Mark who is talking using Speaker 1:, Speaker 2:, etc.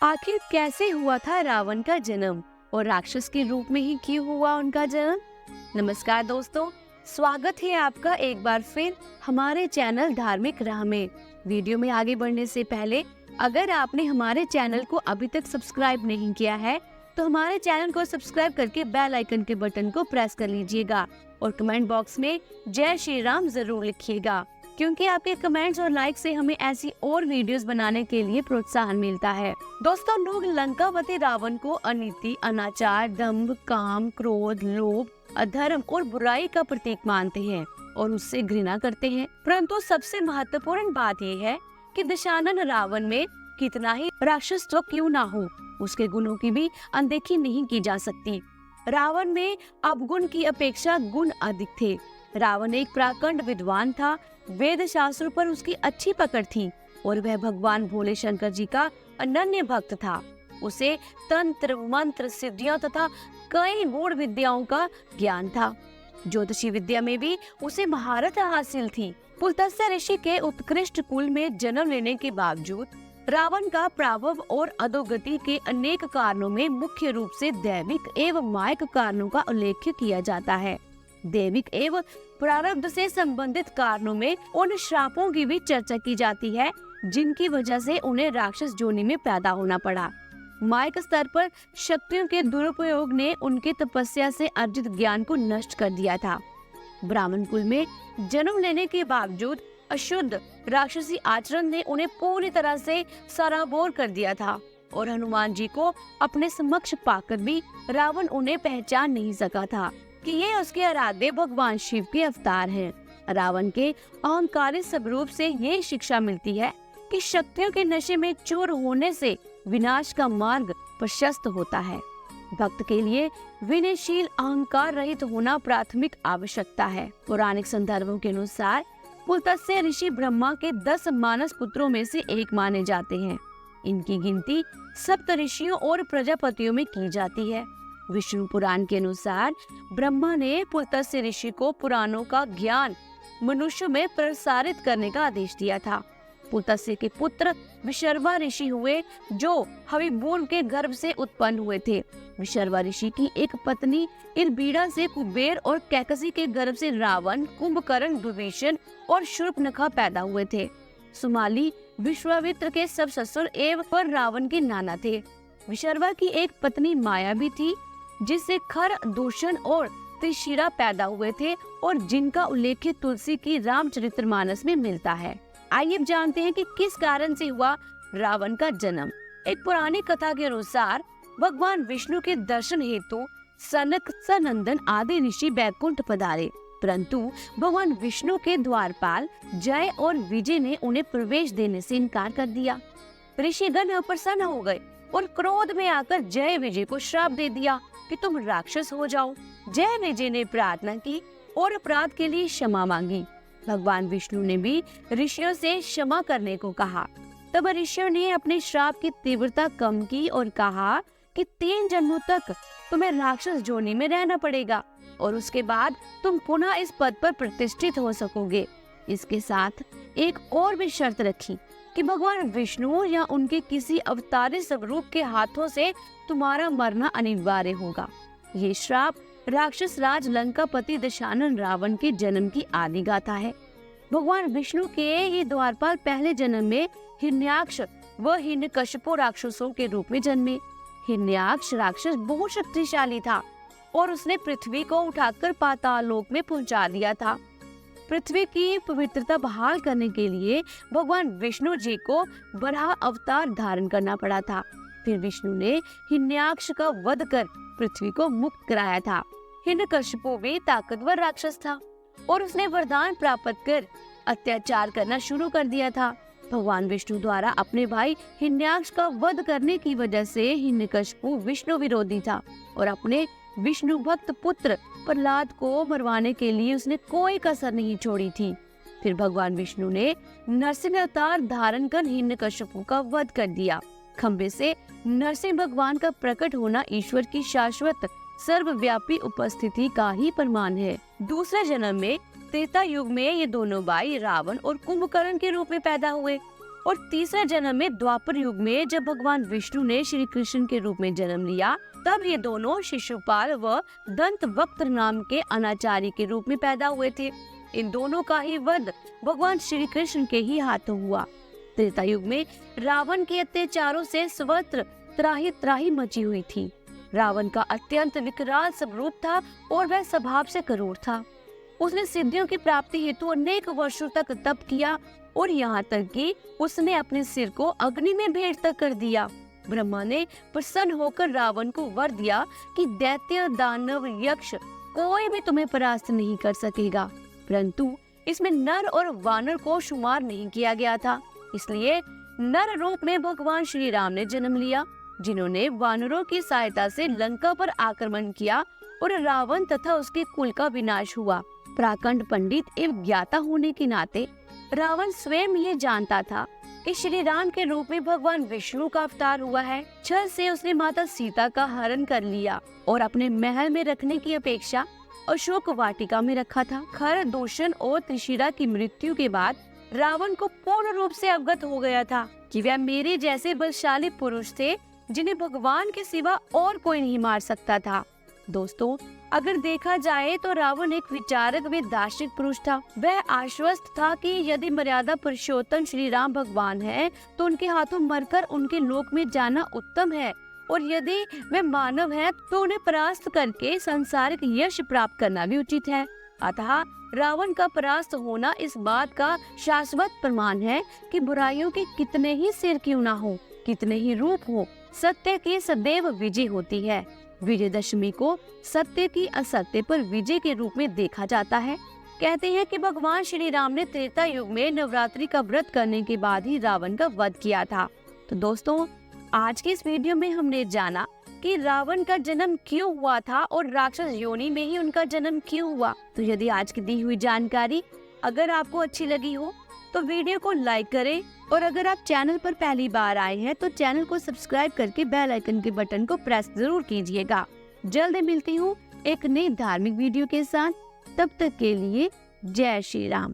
Speaker 1: आखिर कैसे हुआ था रावण का जन्म और राक्षस के रूप में ही क्यों हुआ उनका जन्म। नमस्कार दोस्तों, स्वागत है आपका एक बार फिर हमारे चैनल धार्मिक राह में। वीडियो में आगे बढ़ने से पहले अगर आपने हमारे चैनल को अभी तक सब्सक्राइब नहीं किया है तो हमारे चैनल को सब्सक्राइब करके बेल आइकन के बटन को प्रेस कर लीजिएगा और कमेंट बॉक्स में जय श्री राम जरूर लिखिएगा, क्योंकि आपके कमेंट्स और लाइक से हमें ऐसी और वीडियोस बनाने के लिए प्रोत्साहन मिलता है। दोस्तों, लोग लंकापति रावण को अनीति, अनाचार, दंभ, काम, क्रोध, लोभ, अधर्म और बुराई का प्रतीक मानते हैं और उससे घृणा करते हैं। परंतु सबसे महत्वपूर्ण बात यह है कि दशानन रावण में कितना ही राक्षसत्व क्यों ना हो, उसके गुणों की भी अनदेखी नहीं की जा सकती। रावण में अवगुण की अपेक्षा गुण अधिक थे। रावण एक प्रकांड विद्वान था, वेद शास्त्रों पर उसकी अच्छी पकड़ थी और वह भगवान भोले शंकर जी का अनन्य भक्त था। उसे तंत्र, मंत्र, सिद्धियां तथा कई गूढ़ विद्याओं का ज्ञान था। ज्योतिषी विद्या में भी उसे महारत हासिल थी। पुलत्स्य ऋषि के उत्कृष्ट कुल में जन्म लेने के बावजूद रावण का प्राभव और अधोगति के अनेक कारणों में मुख्य रूप से दैविक एवं मायिक कारणों का उल्लेख किया जाता है। दैविक एवं प्रारब्ध से संबंधित कारणों में उन श्रापों की भी चर्चा की जाती है जिनकी वजह से उन्हें राक्षस योनि में पैदा होना पड़ा। मायिक स्तर पर शक्तियों के दुरुपयोग ने उनके तपस्या से अर्जित ज्ञान को नष्ट कर दिया था। ब्राह्मण कुल में जन्म लेने के बावजूद अशुद्ध राक्षसी आचरण ने उन्हें पूरी तरह से सराबोर कर दिया था और हनुमान जी को अपने समक्ष पाकर भी रावण उन्हें पहचान नहीं सका था कि ये उसके आराध्य भगवान शिव के अवतार हैं। रावण के अहंकारी स्वरूप से ये शिक्षा मिलती है कि शक्तियों के नशे में चूर होने से विनाश का मार्ग प्रशस्त होता है। भक्त के लिए विनयशील, अहंकार रहित होना प्राथमिक आवश्यकता है। पौराणिक संदर्भों के अनुसार पुलत्स्य ऋषि ब्रह्मा के 10 मानस पुत्रों में से एक माने जाते हैं। इनकी गिनती सप्त ऋषियों और प्रजापतियों में की जाती है। विष्णु पुराण के अनुसार ब्रह्मा ने पुलत्स्य ऋषि को पुराणों का ज्ञान मनुष्य में प्रसारित करने का आदेश दिया था। पुलत्स्य के पुत्र विशर्वा ऋषि हुए जो हविबून के गर्भ से उत्पन्न हुए थे। विशर्वा ऋषि की एक पत्नी इरबीड़ा से कुबेर और कैकसी के गर्भ से रावण, कुंभकर्ण, दुर्विशन और शूर्पणखा पैदा हुए थे। सुमाली विश्वामित्र के सब ससुर एवं पर रावण के नाना थे। विशर्वा की एक पत्नी माया भी थी जिससे खर, दूषण और त्रिशिरा पैदा हुए थे और जिनका उल्लेख तुलसी की रामचरितमानस में मिलता है। आइए अब जानते हैं कि किस कारण से हुआ रावण का जन्म। एक पुरानी कथा के अनुसार भगवान विष्णु के दर्शन हेतु सनक, सनंदन आदि ऋषि बैकुंठ पधारे, परंतु भगवान विष्णु के द्वारपाल जय और विजय ने उन्हें प्रवेश देने से इनकार कर दिया। ऋषिगण अप्रसन्न हो गए और क्रोध में आकर जय विजय को श्राप दे दिया कि तुम राक्षस हो जाओ। जय विजय ने प्रार्थना की और अपराध के लिए क्षमा मांगी। भगवान विष्णु ने भी ऋषियों से क्षमा करने को कहा। तब ऋषियों ने अपने श्राप की तीव्रता कम की और कहा कि 3 जन्मों तक तुम्हें राक्षस योनि में रहना पड़ेगा और उसके बाद तुम पुनः इस पद पर प्रतिष्ठित हो सकोगे। इसके साथ एक और भी शर्त रखी कि भगवान विष्णु या उनके किसी अवतारी स्वरूप के हाथों से तुम्हारा मरना अनिवार्य होगा। ये श्राप राक्षस राज लंकापति दशानन रावण के जन्म की आदि गाथा है। भगवान विष्णु के ये द्वारपाल पहले जन्म में हिरण्याक्ष व हिरण्यकशिपु राक्षसों के रूप में जन्मे। हिरण्याक्ष राक्षस बहुत शक्तिशाली था और उसने पृथ्वी को उठाकर पाताल लोक में पहुंचा दिया था। पृथ्वी की पवित्रता बहाल करने के लिए भगवान विष्णु जी को बराह अवतार धारण करना पड़ा था। फिर विष्णु ने हिरण्याक्ष का वध कर पृथ्वी को मुक्त कराया था। हिरण्यकशिपु भी ताकतवर राक्षस था और उसने वरदान प्राप्त कर अत्याचार करना शुरू कर दिया था। भगवान विष्णु द्वारा अपने भाई हिरण्याक्ष का वध करने की वजह से हिरण्यकशिपु विष्णु विरोधी था और अपने विष्णु भक्त पुत्र प्रहलाद को मरवाने के लिए उसने कोई कसर नहीं छोड़ी थी। फिर भगवान विष्णु ने नरसिंह अवतार धारण कर हिरण्यकशिपु का वध कर दिया। खंबे से नरसिंह भगवान का प्रकट होना ईश्वर की शाश्वत सर्वव्यापी उपस्थिति का ही प्रमाण है। दूसरे जन्म में त्रेता युग में ये दोनों भाई रावण और कुंभकर्ण के रूप में पैदा हुए और तीसरे जन्म में द्वापर युग में जब भगवान विष्णु ने श्री कृष्ण के रूप में जन्म लिया, तब ये दोनों शिशुपाल व दंतवक्त्र नाम के अनाचारी के रूप में पैदा हुए थे। इन दोनों का ही वध भगवान श्री कृष्ण के ही हाथों हुआ। त्रेता युग में रावण के अत्याचारों से सर्वत्र त्राही त्राही मची हुई थी। रावण का अत्यंत विकराल स्वरूप था और वह स्वभाव से क्रूर था। उसने सिद्धियों की प्राप्ति हेतु अनेक वर्षों तक तप किया और यहाँ तक कि उसने अपने सिर को अग्नि में भेंट तक कर दिया। ब्रह्मा ने प्रसन्न होकर रावण को वर दिया कि दैत्य, दानव, यक्ष कोई भी तुम्हें परास्त नहीं कर सकेगा, परंतु इसमें नर और वानर को शुमार नहीं किया गया था। इसलिए नर रूप में भगवान श्री राम ने जन्म लिया, जिन्होंने वानरों की सहायता से लंका पर आक्रमण किया और रावण तथा उसके कुल का विनाश हुआ। प्राकंड पंडित एवं ज्ञाता होने के नाते रावण स्वयं ये जानता था कि श्री राम के रूप में भगवान विष्णु का अवतार हुआ है। छल से उसने माता सीता का हरण कर लिया और अपने महल में रखने की अपेक्षा अशोक वाटिका में रखा था। खर, दूषण और त्रिशिरा की मृत्यु के बाद रावण को पूर्ण रूप से अवगत हो गया था कि वह मेरे जैसे बलशाली पुरुष थे, जिन्हें भगवान के सिवा और कोई नहीं मार सकता था। दोस्तों, अगर देखा जाए तो रावण एक विचारक व दार्शनिक पुरुष था। वह आश्वस्त था कि यदि मर्यादा पुरुषोत्तम श्री राम भगवान है तो उनके हाथों मरकर उनके लोक में जाना उत्तम है, और यदि वे मानव हैं तो उन्हें परास्त करके सांसारिक यश प्राप्त करना भी उचित है। अतः रावण का परास्त होना इस बात का शाश्वत प्रमाण है कि बुराइयों के कितने ही सिर क्यों ना हो, कितने ही रूप हो, सत्य की सदैव विजय होती है। विजयदशमी को सत्य की असत्य पर विजय के रूप में देखा जाता है। कहते हैं कि भगवान श्री राम ने त्रेता युग में नवरात्रि का व्रत करने के बाद ही रावण का वध किया था। तो दोस्तों, आज के इस वीडियो में हमने जाना कि रावण का जन्म क्यों हुआ था और राक्षस योनि में ही उनका जन्म क्यों हुआ। तो यदि आज की दी हुई जानकारी अगर आपको अच्छी लगी हो तो वीडियो को लाइक करें, और अगर आप चैनल पर पहली बार आए हैं तो चैनल को सब्सक्राइब करके बेल आइकन के बटन को प्रेस जरूर कीजिएगा। जल्द मिलती हूँ एक नई धार्मिक वीडियो के साथ। तब तक के लिए जय श्री राम।